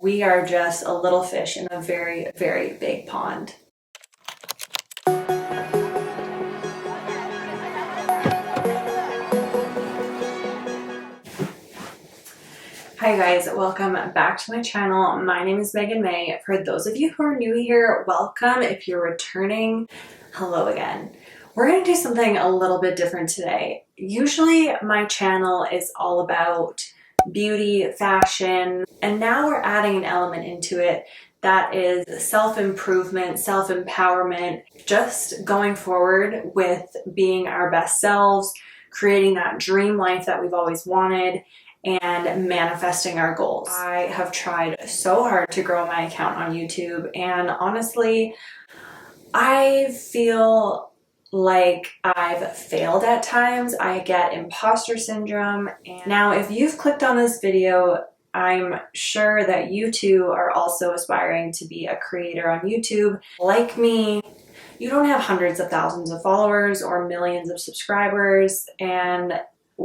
We are just a little fish in a very, very big pond. Hi guys, welcome back to my channel. My name is Megan May. For those of you who are new here, welcome. If you're returning, hello again. We're going to do something a little bit different today. Usually my channel is all about beauty, fashion, and now we're adding an element into it that is self-improvement, self-empowerment, just going forward with being our best selves, creating that dream life that we've always wanted, and manifesting our goals. I have tried so hard to grow my account on YouTube, and honestly, I feel like I've failed at times. I get imposter syndrome. And now, if you've clicked on this video, I'm sure that you too are also aspiring to be a creator on YouTube. Like me, you don't have hundreds of thousands of followers or millions of subscribers, and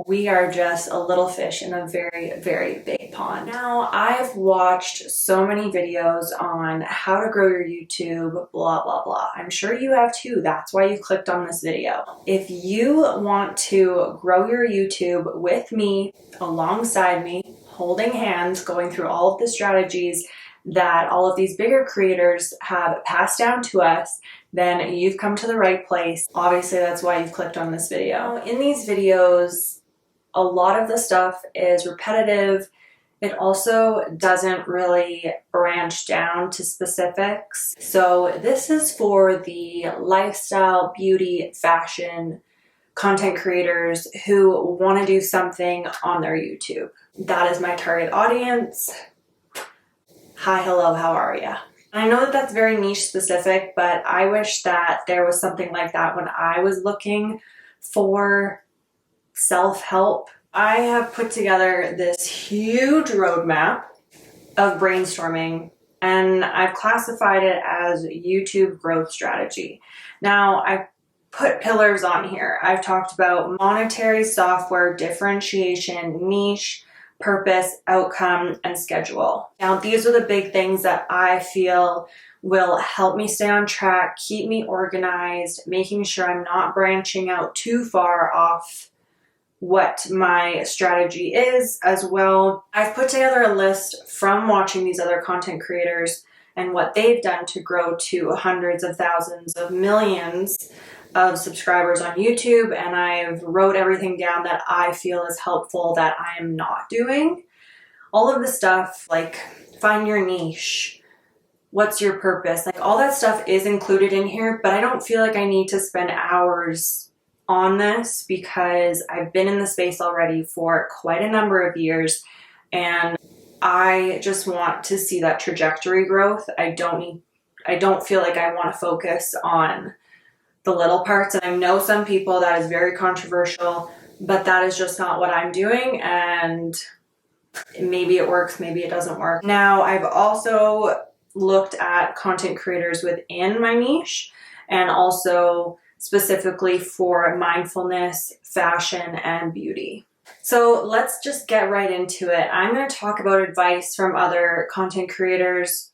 we are just a little fish in a very, very big pond. Now, I've watched so many videos on how to grow your YouTube, blah, blah, blah. I'm sure you have too. That's why you clicked on this video. If you want to grow your YouTube with me, alongside me, holding hands, going through all of the strategies that all of these bigger creators have passed down to us, then you've come to the right place. Obviously, that's why you've clicked on this video. In these videos, a lot of the stuff is repetitive. It also doesn't really branch down to specifics. So this is for the lifestyle, beauty, fashion content creators who want to do something on their YouTube. That is my target audience. Hi, hello, how are ya? I know that that's very niche specific, but I wish that there was something like that when I was looking for self-help. I have put together this huge roadmap of brainstorming, and I've classified it as YouTube growth strategy. Now, I've put pillars on here. I've talked about monetary, software, differentiation, niche, purpose, outcome, and schedule. Now, these are the big things that I feel will help me stay on track, keep me organized, making sure I'm not branching out too far off what my strategy is as well. I've put together a list from watching these other content creators and what they've done to grow to hundreds of thousands of millions of subscribers on YouTube, and I've wrote everything down that I feel is helpful that I am not doing. All of the stuff like find your niche, what's your purpose, like all that stuff is included in here, but I don't feel like I need to spend hours on this because I've been in the space already for quite a number of years, and I just want to see that trajectory growth. I don't feel like I want to focus on the little parts, and I know some people that is very controversial, but that is just not what I'm doing, and maybe it works, maybe it doesn't work. Now, I've also looked at content creators within my niche, and also specifically for mindfulness, fashion, and beauty. So let's just get right into it. I'm going to talk about advice from other content creators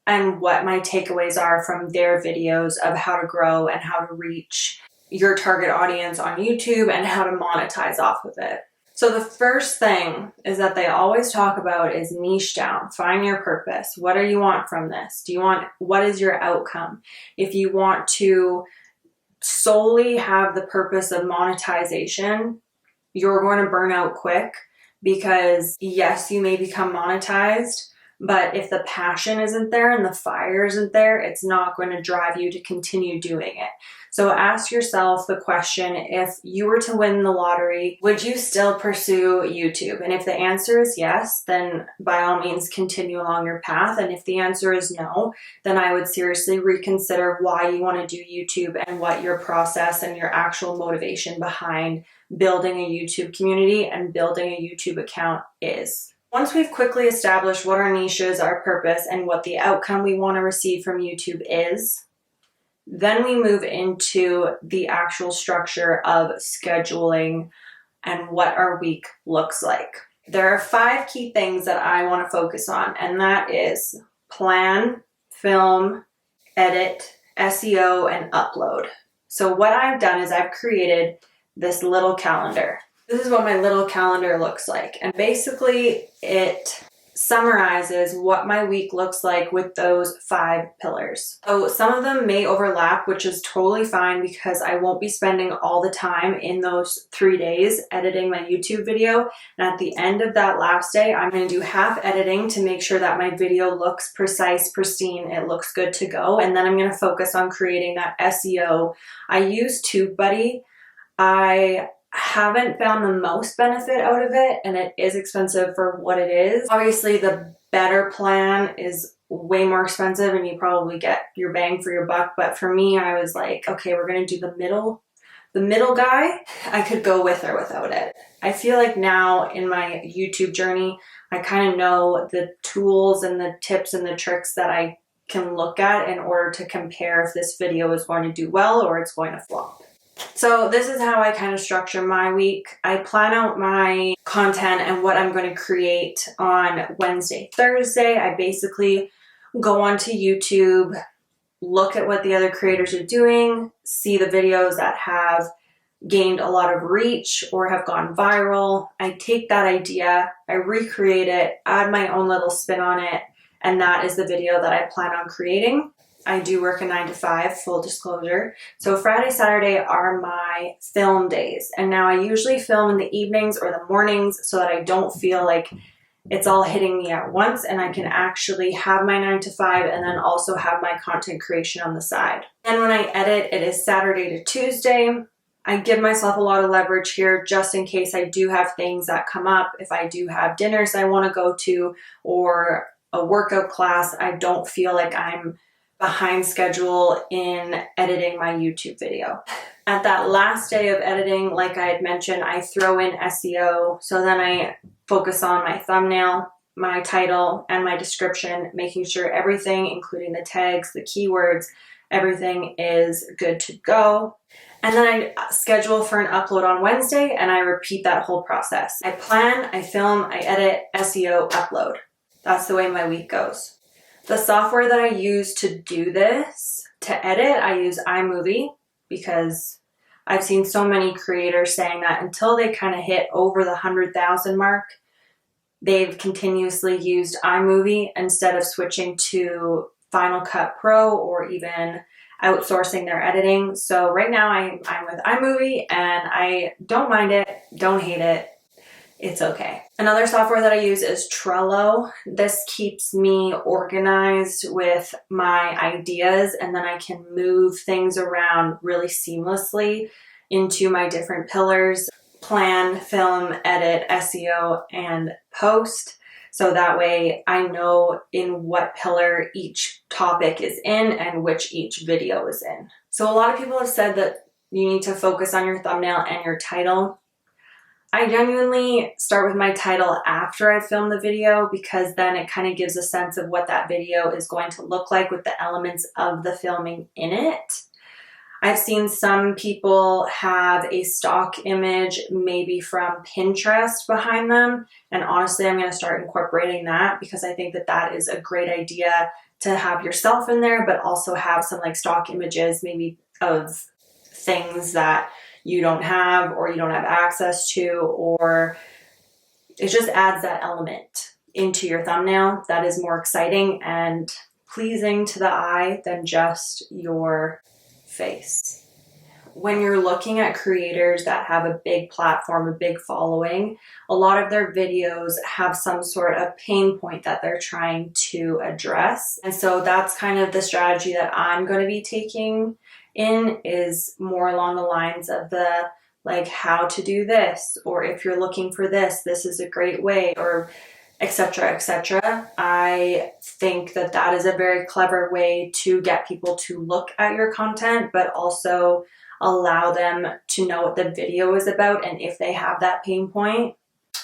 and what my takeaways are from their videos of how to grow and how to reach your target audience on YouTube and how to monetize off of it. So the first thing is that they always talk about is niche down, find your purpose. What do you want from this? What is your outcome? If you want to solely have the purpose of monetization, you're going to burn out quick, because yes, you may become monetized, but if the passion isn't there and the fire isn't there, it's not going to drive you to continue doing it. So ask yourself the question, if you were to win the lottery, would you still pursue YouTube? And if the answer is yes, then by all means continue along your path. And if the answer is no, then I would seriously reconsider why you want to do YouTube and what your process and your actual motivation behind building a YouTube community and building a YouTube account is. Once we've quickly established what our niche is, our purpose, and what the outcome we want to receive from YouTube is, then we move into the actual structure of scheduling and what our week looks like. There are 5 key things that I want to focus on, and that is plan, film, edit, SEO, and upload. So what I've done is I've created this little calendar. This is what my little calendar looks like. And basically it summarizes what my week looks like with those 5 pillars. So some of them may overlap, which is totally fine because I won't be spending all the time in those 3 days editing my YouTube video. And at the end of that last day, I'm going to do half editing to make sure that my video looks precise, pristine, it looks good to go. And then I'm going to focus on creating that SEO. I use TubeBuddy. I haven't found the most benefit out of it, and it is expensive for what it is. Obviously the better plan is way more expensive and you probably get your bang for your buck, but for me I was like, okay, we're gonna do the middle guy. I could go with or without it. I feel like now in my YouTube journey I kind of know the tools and the tips and the tricks that I can look at in order to compare if this video is going to do well or it's going to flop. So this is how I kind of structure my week. I plan out my content and what I'm going to create on Wednesday, Thursday. I basically go onto YouTube, look at what the other creators are doing, see the videos that have gained a lot of reach or have gone viral. I take that idea, I recreate it, add my own little spin on it, and that is the video that I plan on creating. I do work a 9 to 5, full disclosure. So Friday, Saturday are my film days. And now I usually film in the evenings or the mornings so that I don't feel like it's all hitting me at once and I can actually have my 9 to 5 and then also have my content creation on the side. And when I edit, it is Saturday to Tuesday. I give myself a lot of leverage here just in case I do have things that come up. If I do have dinners I want to go to or a workout class, I don't feel like I'm behind schedule in editing my YouTube video. At that last day of editing, like I had mentioned, I throw in SEO. So then I focus on my thumbnail, my title, and my description, making sure everything, including the tags, the keywords, everything is good to go. And then I schedule for an upload on Wednesday and I repeat that whole process. I plan, I film, I edit, SEO, upload. That's the way my week goes. The software that I use to do this, to edit, I use iMovie because I've seen so many creators saying that until they kind of hit over the 100,000 mark, they've continuously used iMovie instead of switching to Final Cut Pro or even outsourcing their editing. So right now I'm with iMovie and I don't mind it, don't hate it. It's okay. Another software that I use is Trello. This keeps me organized with my ideas and then I can move things around really seamlessly into my different pillars: plan, film, edit, SEO, and post. So that way I know in what pillar each topic is in and which each video is in. So a lot of people have said that you need to focus on your thumbnail and your title. I genuinely start with my title after I film the video because then it kind of gives a sense of what that video is going to look like with the elements of the filming in it. I've seen some people have a stock image maybe from Pinterest behind them, and honestly I'm going to start incorporating that because I think that that is a great idea to have yourself in there, but also have some like stock images maybe of things that you don't have or you don't have access to, or it just adds that element into your thumbnail that is more exciting and pleasing to the eye than just your face. When you're looking at creators that have a big platform, a big following, a lot of their videos have some sort of pain point that they're trying to address. And so that's kind of the strategy that I'm going to be taking in, is more along the lines of the like how to do this, or if you're looking for this, this is a great way, or etc., etc. I think that that is a very clever way to get people to look at your content, but also allow them to know what the video is about. And if they have that pain point,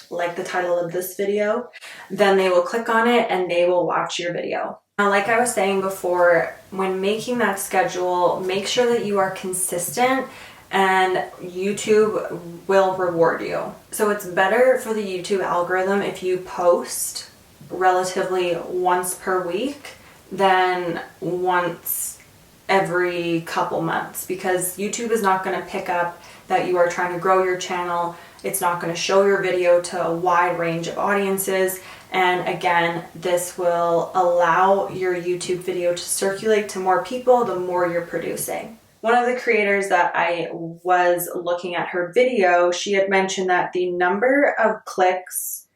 like the title of this video, then they will click on it and they will watch your video. Now, like I was saying before, when making that schedule, make sure that you are consistent and YouTube will reward you. So it's better for the YouTube algorithm if you post relatively once per week than once every couple months, because YouTube is not going to pick up that you are trying to grow your channel. It's not going to show your video to a wide range of audiences. And again, this will allow your YouTube video to circulate to more people the more you're producing. One of the creators that I was looking at her video, she had mentioned that the number of clicks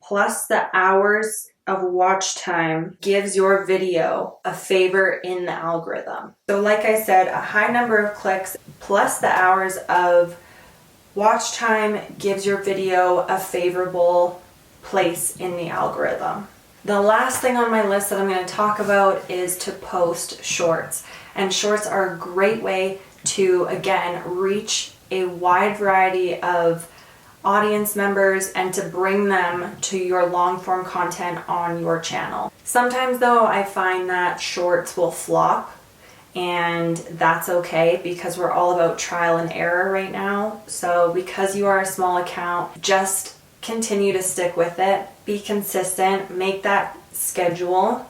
plus the hours of watch time gives your video a favor in the algorithm. So like I said, a high number of clicks plus the hours of watch time gives your video a favorable place in the algorithm. The last thing on my list that I'm going to talk about is to post shorts. And shorts are a great way to, again, reach a wide variety of audience members and to bring them to your long form content on your channel. Sometimes though, I find that shorts will flop, and that's okay because we're all about trial and error right now. So because you are a small account, just continue to stick with it, be consistent, make that schedule,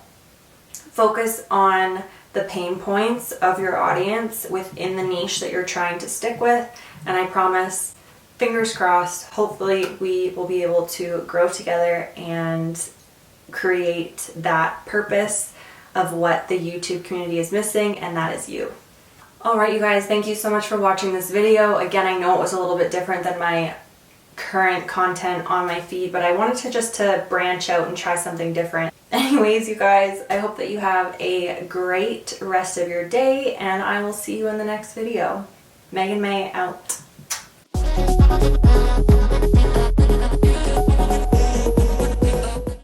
focus on the pain points of your audience within the niche that you're trying to stick with, and I promise, fingers crossed, hopefully we will be able to grow together and create that purpose of what the YouTube community is missing, and that is you. Alright you guys, thank you so much for watching this video. Again, I know it was a little bit different than my current content on my feed, but I wanted to branch out and try something different. Anyways, you guys, I hope that you have a great rest of your day, and I will see you in the next video. Meagan May out.